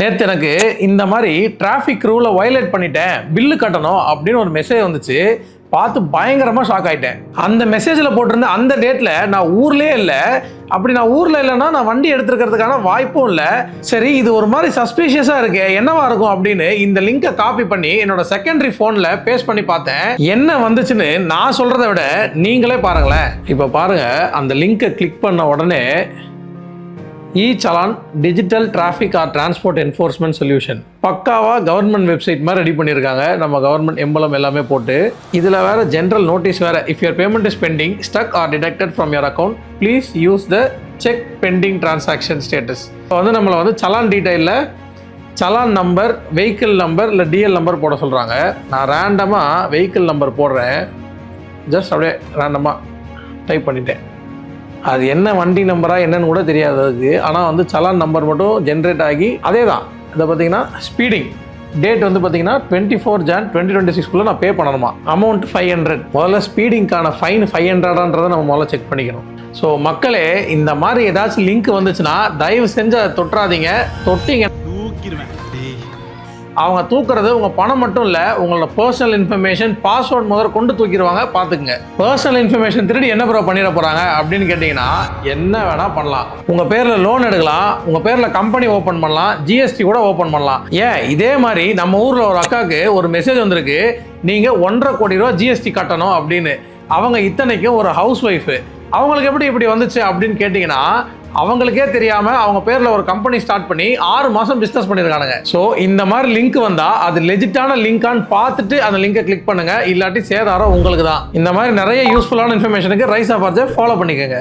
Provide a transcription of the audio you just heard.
நேற்று எனக்கு இந்த மாதிரி டிராஃபிக் ரூலை வயலேட் பண்ணிட்டேன், பில்லு கட்டணும் அப்படின்னு ஒரு மெசேஜ் வந்துச்சு. பார்த்து பயங்கரமாக ஷாக் ஆகிட்டேன். அந்த மெசேஜில் போட்டிருந்த அந்த டேட்டில் நான் ஊர்லேயே இல்லை. அப்படி நான் ஊரில் இல்லைன்னா நான் வண்டி எடுத்துக்கிறதுக்கான வாய்ப்பும் இல்லை. சரி, இது ஒரு மாதிரி சஸ்பீஷியஸாக இருக்கு, என்னவா இருக்கும் அப்படின்னு இந்த லிங்கை காப்பி பண்ணி என்னோட செகண்டரி ஃபோனில் பேஸ்ட் பண்ணி பார்த்தேன். என்ன வந்துச்சுன்னு நான் சொல்கிறத விட நீங்களே பாருங்களேன். இப்போ பாருங்கள், அந்த லிங்கை கிளிக் பண்ண உடனே e-challan digital traffic or transport enforcement solution பக்காவாக கவர்மெண்ட் வெப்சைட் மாதிரி ரெடி பண்ணியிருக்காங்க. நம்ம கவர்மெண்ட் எம்பளம் எல்லாமே போட்டு இதில் வேறு ஜென்ரல் நோட்டீஸ் வேறு. If your payment is pending, stuck or detected from your account, please use the check pending transaction status. இப்போ நம்மளை சலான் டீட்டெயிலில் சலான் நம்பர், வெஹிக்கிள் நம்பர் இல்லை டிஎல் நம்பர் போட சொல்கிறாங்க. நான் ரேண்டமாக வெஹிக்கிள் நம்பர் போடுறேன். ஜஸ்ட் அப்படியே ரேண்டமாக டைப் பண்ணிட்டேன். அது என்ன வண்டி நம்பராக என்னன்னு கூட தெரியாது அதுக்கு. ஆனால் சலான் நம்பர் மட்டும் ஜென்ரேட் ஆகி அதே தான். இதை பார்த்தீங்கன்னா ஸ்பீடிங் டேட் பார்த்தீங்கன்னா 24 Jan 2026 நான் பே பண்ணணுமா. அமௌண்ட் 500. முதல்ல ஸ்பீடிங்கான ஃபைன் 500ன்றதை நம்ம முதல்ல செக் பண்ணிக்கணும். ஸோ மக்களே, இந்த மாதிரி ஏதாச்சும் லிங்க் வந்துச்சுன்னா தயவு செஞ்சு அதை தொட்டுறாதீங்க. தொட்டிங்க தூக்கிடுவேன். அவங்க தூக்குறது உங்கள் பணம் மட்டும் இல்லை, உங்களோட பர்சனல் இன்ஃபர்மேஷன், பாஸ்வேர்ட் முதல்ல கொண்டு தூக்கிடுவாங்க. பார்த்துக்குங்க. பர்சனல் இன்ஃபர்மேஷன் திருடி என்ன ப்ரோ பண்ணிட போகிறாங்க அப்படின்னு கேட்டிங்கன்னா என்ன வேணால் பண்ணலாம். உங்கள் பேரில் லோன் எடுக்கலாம், உங்கள் பேரில் கம்பெனி ஓப்பன் பண்ணலாம், ஜிஎஸ்டி கூட ஓப்பன் பண்ணலாம். ஏன் இதே மாதிரி நம்ம ஊரில் ஒரு அக்காவுக்கு ஒரு மெசேஜ் வந்திருக்கு, நீங்கள் 1.5 கோடி ரூபா ஜிஎஸ்டி கட்டணும் அப்படின்னு. அவங்க இத்தனைக்கும் ஒரு ஹவுஸ் ஒய்ஃபு. அவங்களுக்கு எப்படி இப்படி வந்துச்சு அப்படின்னு கேட்டிங்கன்னா, அவங்களுக்கே தெரியாமல் அவங்க பேரில் ஒரு கம்பெனி ஸ்டார்ட் பண்ணி 6 மாதம் பிஸ்னஸ் பண்ணியிருக்கானுங்க. ஸோ இந்த மாதிரி லிங்க் வந்தால் அது லெஜிட்டான லிங்கான்னு பார்த்துட்டு அந்த லிங்கை கிளிக் பண்ணுங்கள். இல்லாட்டி சேதாரம் உங்களுக்கு தான். இந்த மாதிரி நிறைய யூஸ்ஃபுல்லான இன்ஃபர்மேஷனுக்கு ரைஸ் ஆஃப் ஃபாலோ பண்ணிக்கோங்க.